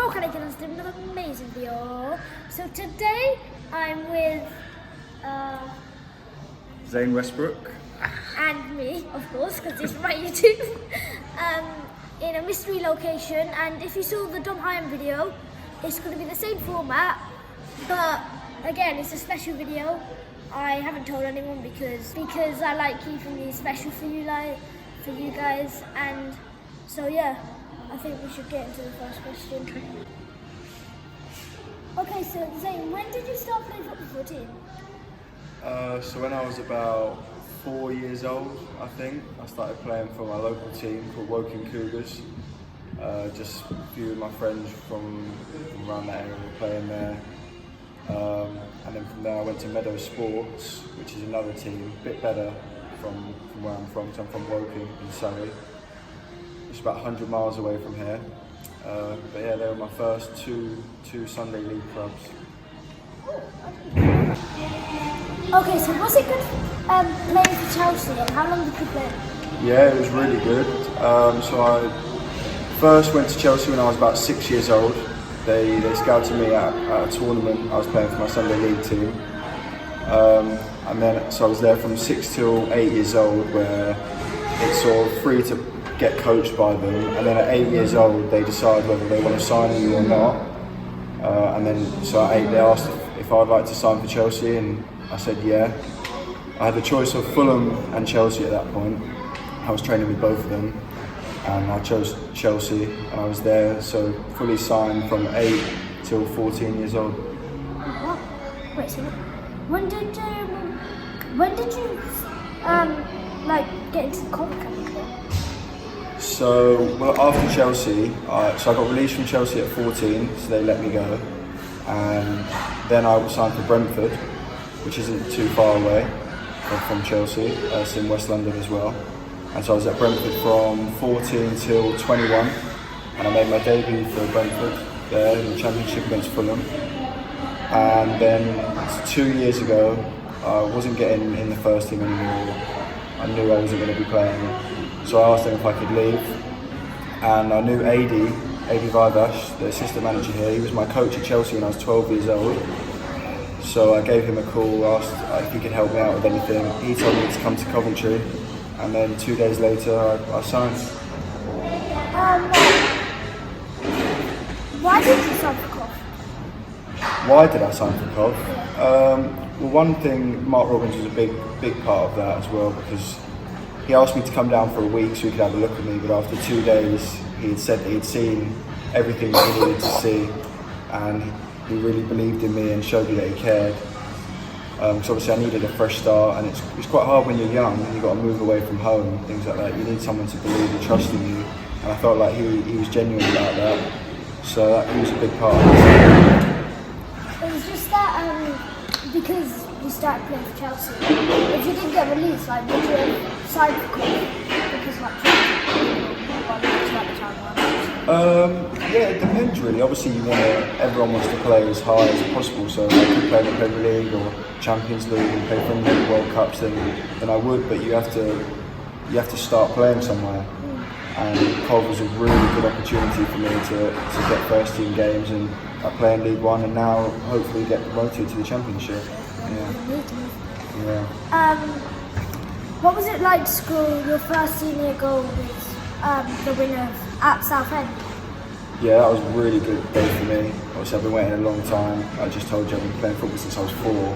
Welcome to another amazing video. So today I'm with Zain Westbrooke. and me, of course, because it's my YouTube, in a mystery location. And if you saw the Dom Hyam video, it's going to be the same format, but again, it's a special video. I haven't told anyone because I like keeping these special for you guys, and so yeah, I think we should get into the first question. Okay, so Zain, when did you start playing football for a team? So when I was about 4 years old, I think, I started playing for my local team called Woking Cougars. Just a few of my friends from around that area were playing there. And then from there I went to Meadow Sports, which is another team, a bit better from where I'm from, so I'm from Woking in Surrey. It's about 100 miles away from here. But yeah, they were my first two Sunday League clubs. Okay, so was it good playing for Chelsea, and how long did you play? Yeah, it was really good. So I first went to Chelsea when I was about 6 years old. They scouted me at a tournament. I was playing for my Sunday League team. And then, so I was there from 6 till 8 years old, where it's sort of free to get coached by them. And then at 8 years old, they decide whether they want to sign you or not. And then, so at 8, they asked if I'd like to sign for Chelsea, and I said yeah. I had the choice of Fulham and Chelsea at that point. I was training with both of them, and I chose Chelsea, and I was there, so fully signed from 8 till 14 years old. What? Wait, so when did you get into the Coventry? So, well, after Chelsea, so I got released from Chelsea at 14, so they let me go, and then I was signed for Brentford, which isn't too far away from Chelsea. It's in West London as well. And so I was at Brentford from 14 till 21, and I made my debut for Brentford there in the Championship against Fulham. And then 2 years ago, I wasn't getting in the first team anymore. I knew I wasn't going to be playing, so I asked them if I could leave. And I knew Adi Vivash, the assistant manager here. He was my coach at Chelsea when I was 12 years old. So I gave him a call, asked if he could help me out with anything. He told me to come to Coventry. And then 2 days later, I signed. Why did you sign for Cov? Why did I sign for Cov? Well, one thing, Mark Robbins was a big part of that as well, because he asked me to come down for a week so he could have a look at me, but after 2 days, he had said that he'd seen everything that he needed to see, and he really believed in me and showed me that he cared. So obviously I needed a fresh start, and it's quite hard when you're young and you've got to move away from home and things like that. You need someone to believe and trust in you, and I felt like he was genuine about that, so he was a big part of it. It was just that because you started playing for Chelsea, if you didn't get released, would you have signed for Cov? Because yeah, it depends really. Obviously, everyone wants to play as high as possible. So if I could play in the Premier League or Champions League and play Premier League World Cups, then I would. But you have to start playing somewhere. And Cov was a really good opportunity for me to get first team games, and I play in League One, and now hopefully get promoted to the Championship. Yeah. What was it like to score your first senior goal with the winner at Southend? Yeah, that was a really good day for me. Obviously, I've been waiting a long time. I just told you I've been playing football since I was 4.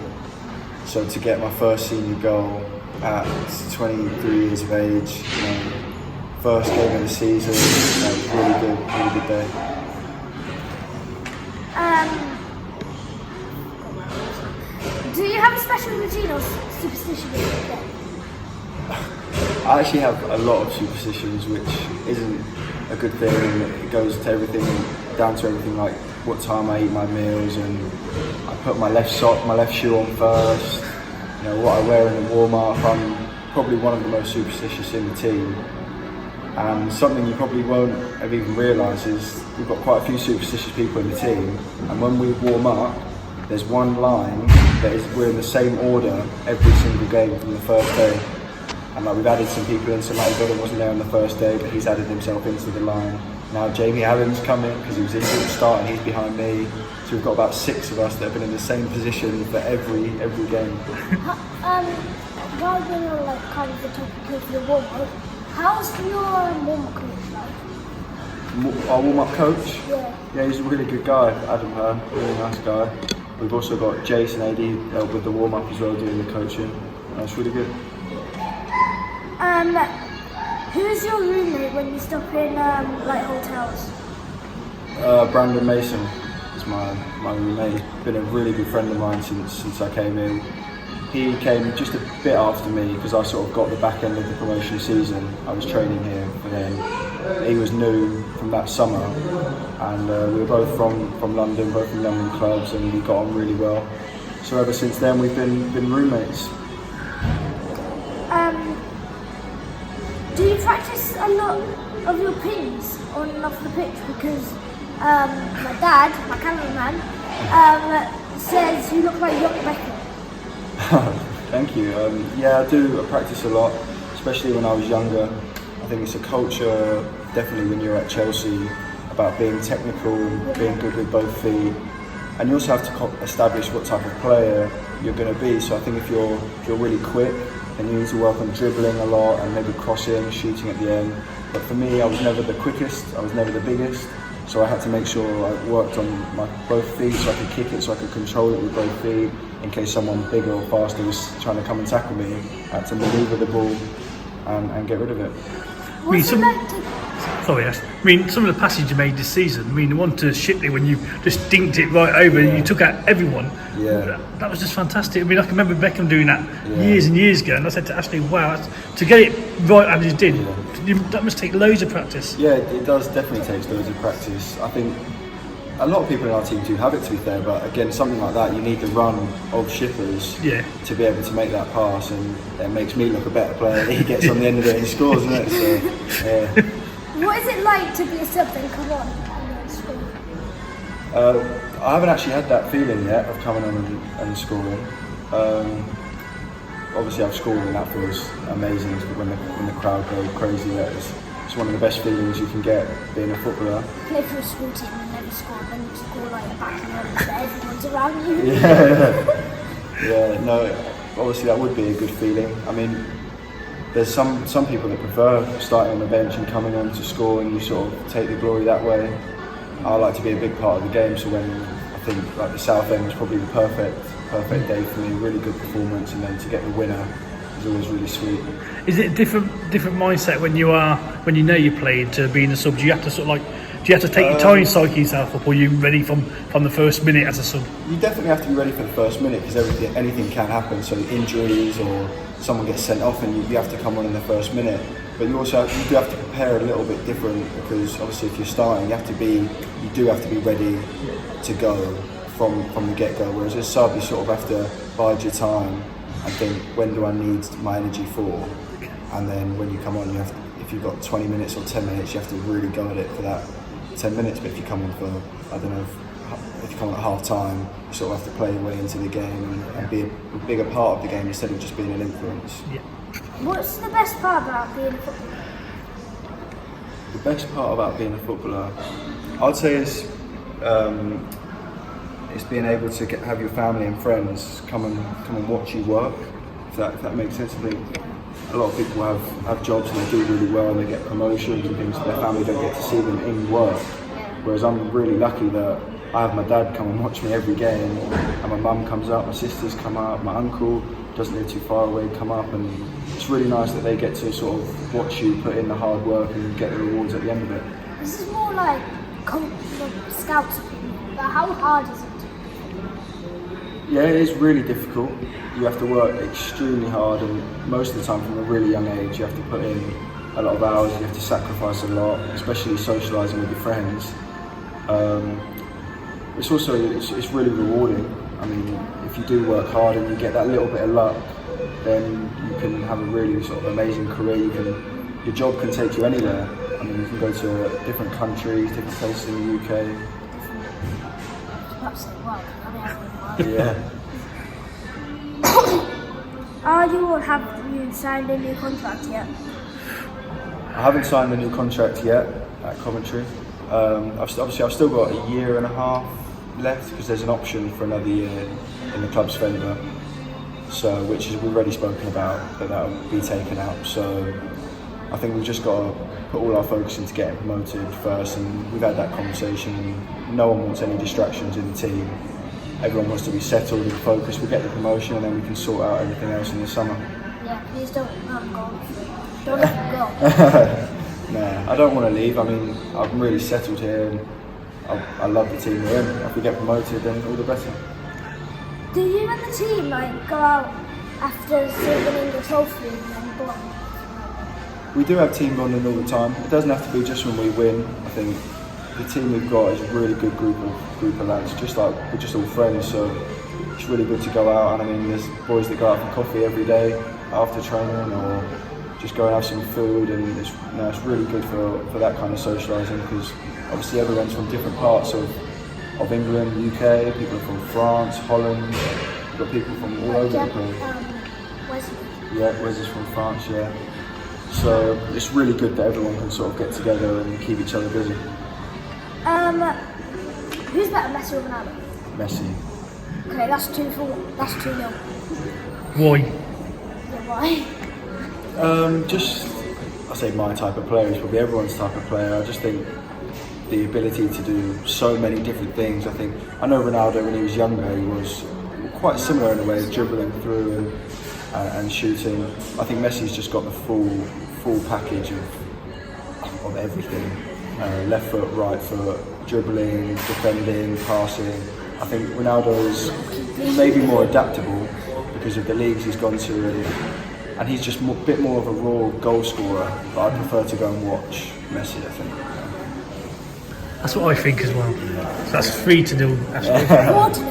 So to get my first senior goal at 23 years of age, first game of the season, that was really good day. Do you have a special routine or superstition that you play? I actually have a lot of superstitions, which isn't a good thing. It goes to everything, down to everything like what time I eat my meals, and I put my left shoe on first. What I wear in the warm-up. I'm probably one of the most superstitious in the team. And something you probably won't have even realised is we've got quite a few superstitious people in the team, and when we warm up, there's one line that we're in the same order every single game from the first day. And we've added some people in, so Matty Goddard wasn't there on the first day, but he's added himself into the line. Now Jamie Allen's coming because he was injured at the start and he's behind me. So we've got about 6 of us that have been in the same position for every game. While we're on like kind of the topic of your warm-up, how's your warm-up coach like? Our warm-up coach? Yeah, he's a really good guy, Adam Hearn, really nice guy. We've also got Jason AD with the warm-up as well, doing the coaching. That's really good. Who's your roommate when you stop in like hotels? Brandon Mason is my roommate. He's been a really good friend of mine since I came in. He came just a bit after me because I sort of got the back end of the promotion season. I was training here, and then he was new from that summer, and we were both from London, both from London clubs, and we got on really well. So ever since then, we've been roommates. Do you practice a lot of your pins on and off the pitch? Because my dad, my cameraman, says you look like Young Beckham. Thank you. Yeah, I do. I practice a lot, especially when I was younger. I think it's a culture, definitely when you're at Chelsea, about being technical, being good with both feet, and you also have to establish what type of player you're going to be. So I think if you're really quick, then you need to work on dribbling a lot and maybe crossing, shooting at the end. But for me, I was never the quickest, I was never the biggest, so I had to make sure I worked on my both feet so I could kick it, so I could control it with both feet in case someone bigger or faster was trying to come and tackle me. I had to manoeuvre the ball and get rid of it. I mean, some of the passes you made this season, I mean, the one to Shipley when you just dinked it right over, you took out everyone. Yeah. That was just fantastic. I mean, I can remember Beckham doing that years and years ago, and I said to Ashley, wow, to get it right as you did, that must take loads of practice. Yeah, it does definitely take loads of practice. I think a lot of people in our team do have it, to be fair, but again, something like that, you need the run of shippers to be able to make that pass, and it makes me look a better player. He gets on the end of it and he scores, isn't it? So, yeah. What is it like to be a sub and come on and score? I haven't actually had that feeling yet of coming on and scoring. Obviously I've scored and that feels amazing when the crowd go crazy. It's one of the best feelings you can get being a footballer. Play for a school team and never score, then you score like back and then everyone's around you. Yeah, no, obviously that would be a good feeling. I mean, there's some people that prefer starting on the bench and coming on to score, and you sort of take the glory that way. I like to be a big part of the game, so when I think like the South End was probably the perfect day for me, really good performance, and then to get the winner is always really sweet. Is it a different mindset when you know you played to being a sub? Do you have to take your time, psyche yourself up, or are you ready from the first minute as a sub? You definitely have to be ready for the first minute because anything can happen. So injuries or someone gets sent off and you have to come on in the first minute. But you do have to prepare a little bit different because obviously if you're starting, you do have to be ready to go from the get-go. Whereas as sub, you sort of have to bide your time and think, when do I need my energy for? And then when you come on, if you've got 20 minutes or 10 minutes, you have to really go at it for that 10 minutes. But if you come on for, I don't know, if you come on at half time, you sort of have to play your way into the game and be a bigger part of the game instead of just being an influence. Yeah. What's the best part about being a footballer? The best part about being a footballer, I'd say is being able to have your family and friends come and watch you work. If that makes sense. I think a lot of people have jobs and they do really well and they get promotions and things, but their family don't get to see them in work. Whereas I'm really lucky that I have my dad come and watch me every game, and my mum comes up, my sisters come up, my uncle doesn't live too far away, come up, and it's really nice that they get to sort of watch you put in the hard work and get the rewards at the end of it. This is more like scouts' opinion, but how hard is it? Yeah, it is really difficult. You have to work extremely hard, and most of the time from a really young age you have to put in a lot of hours, you have to sacrifice a lot, especially socialising with your friends. It's really rewarding. I mean, if you do work hard and you get that little bit of luck, then you can have a really sort of amazing career. Your job can take you anywhere. I mean, you can go to different countries, different places in the UK. Absolutely well. Yeah. Have you signed a new contract yet? I haven't signed the new contract yet. at Coventry. Obviously, I've still got a year and a half left because there's an option for another year in the club's favour. So, which is we've already spoken about, that will be taken out. So, I think we've just got to put all our focus into getting promoted first, and we've had that conversation. And no one wants any distractions in the team. Everyone wants to be settled and focused. We get the promotion, and then we can sort out everything else in the summer. Yeah, please don't let him go. Don't let him go. Nah, I don't want to leave. I mean, I'm really settled here, and I love the team we're in. If we get promoted, then all the better. Do you and the team go out after winning the trophy and bond? We do have team bonding all the time. It doesn't have to be just when we win. I think the team we've got is a really good group of lads. Just like we're just all friends, so it's really good to go out. And I mean, there's boys that go out for coffee every day after training, or just go and have some food. And it's really good for that kind of socialising, because obviously everyone's from different parts of England, UK. People are from France, Holland. We've got people from all over the place. Wesley. Yeah, Wes is from France. Yeah. So it's really good that everyone can sort of get together and keep each other busy. Who's better, Messi or Ronaldo? Messi. Okay, that's 2-0. Why? Yeah, why? I say my type of player is probably everyone's type of player. I just think the ability to do so many different things. I know Ronaldo when he was younger, he was quite similar in a way, dribbling through and shooting. I think Messi's just got the full package of everything. Left foot, right foot, dribbling, defending, passing. I think Ronaldo is maybe more adaptable because of the leagues he's gone to, and he's just a bit more of a raw goal scorer. But I prefer to go and watch Messi, I think. That's what I think as well. So that's 3-0. Actually. 4-0.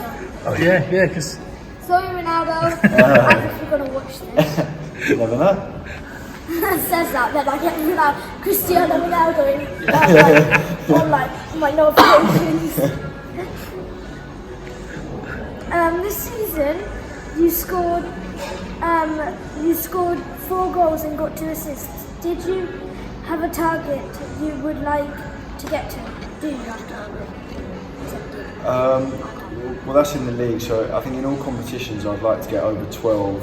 Oh yeah, because. Sorry, Ronaldo. I think we're gonna watch this. You never know. Says that, then I get Ronaldo, Cristiano Ronaldo on my notifications. This season, you scored 4 goals and got 2 assists. Did you have a target you would like to get to? Do you have a target? Well, that's in the league. So I think in all competitions, I'd like to get over 12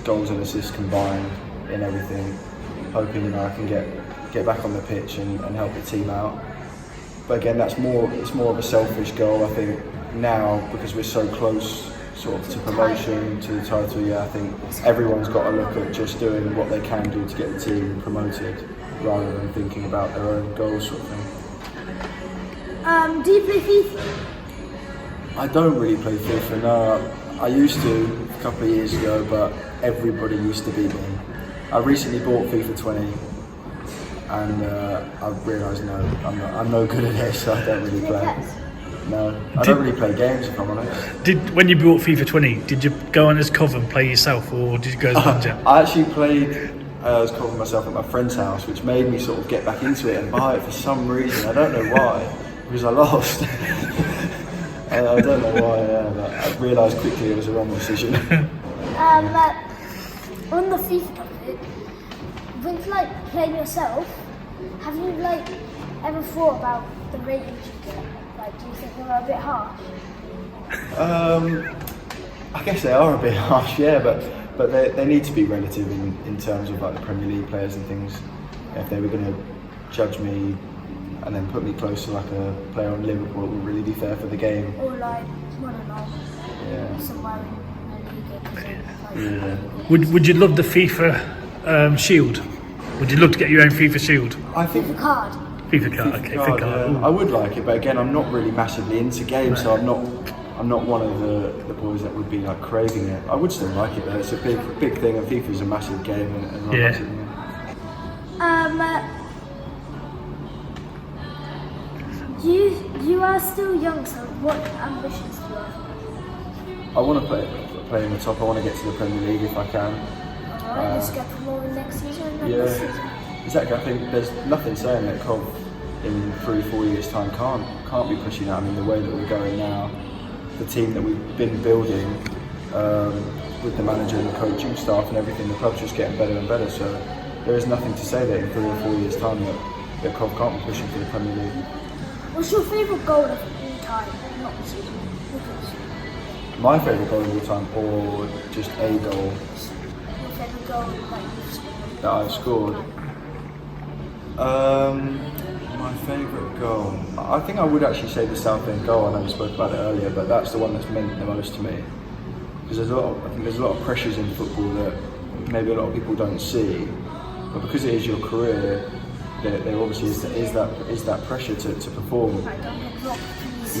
goals and assists combined in everything. Hoping I can get back on the pitch and help the team out. But again, it's more of a selfish goal. I think now, because we're so close sort of to promotion, to the title, I think everyone's got to look at just doing what they can do to get the team promoted, rather than thinking about their own goals sort of thing. Do you play FIFA? I don't really play FIFA, no. I used to a couple of years ago, but everybody used to beat me. I recently bought FIFA 20, and I realised I'm no good at it, so I don't really play. No, I don't really play games, if I'm honest. When you bought FIFA 20, did you go on as cover and play yourself, or did you go as manager? I actually played as cover myself at my friend's house, which made me sort of get back into it and buy it for some reason. I don't know why, because I lost. I don't know why, but I realised quickly it was a wrong decision. On the FIFA topic, with playing yourself, have you ever thought about the ratings you get? Do you think they're a bit harsh? I guess they are a bit harsh, yeah, but they need to be relative in terms of the Premier League players and things. If they were going to judge me and then put me close to a player on Liverpool, it would really be fair for the game. Or I don't know. Yeah. Somewhere in the league. Would you love the FIFA Shield? Would you love to get your own FIFA Shield? I think FIFA card. FIFA card, okay. FIFA card. I would like it, but again, I'm not really massively into games, so I'm not one of the boys that would be craving it. I would still like it though. It's a big thing, and FIFA is a massive game, and I like it. You are still young, so what ambitions do you have? I want to play in the top. I want to get to the Premier League if I can. Alright, just get promoted next season. Exactly. I think there's nothing saying that Cov in 3-4 years' time can't be pushing that. I mean, the way that we're going now, the team that we've been building with the manager and the coaching staff and everything, the club's just getting better and better. So there is nothing to say that in 3 or 4 years' time that Cov can't be pushing for the Premier League. What's your favourite goal of all time? Not the season. My favourite goal of all time, or just a goal Your favourite goal that you've scored? that I've scored? My favourite goal. I think I would actually say the Southend goal. I know we spoke about it earlier, but that's the one that's meant the most to me. Because I think there's a lot of pressures in football that maybe a lot of people don't see, but because it is your career, there obviously is that pressure to perform.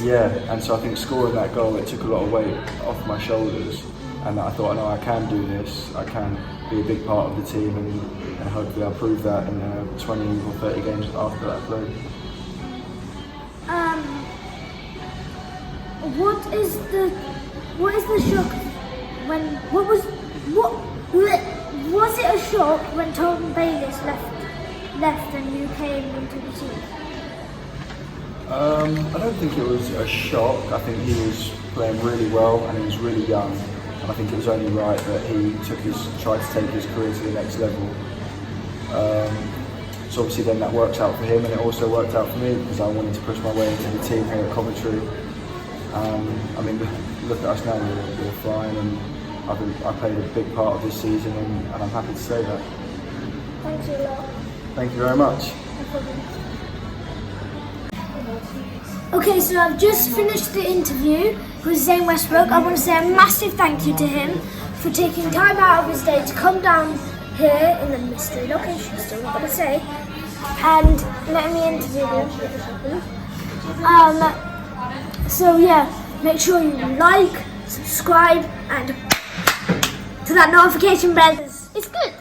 Yeah, and so I think scoring that goal, it took a lot of weight off my shoulders, and I thought, no, I can do this. I can be a big part of the team, and hopefully I'll prove that in 20 or 30 games after that play. What is the shock when was it a shock when Tom Bayliss left and you came into the team? I don't think it was a shock. I think he was playing really well and he was really young, and I think it was only right that he tried to take his career to the next level. So obviously then that works out for him, and it also worked out for me because I wanted to push my way into the team here at Coventry. I mean, look at us now, we're flying, and I played a big part of this season, and I'm happy to say that. Thanks a lot. Thank you very much. Okay, so I've just finished the interview with Zain Westbrooke. I want to say a massive thank you to him for taking time out of his day to come down here in the mystery location, still not going to say, and let me interview him. So yeah, make sure you like, subscribe, and to that notification bell. It's good.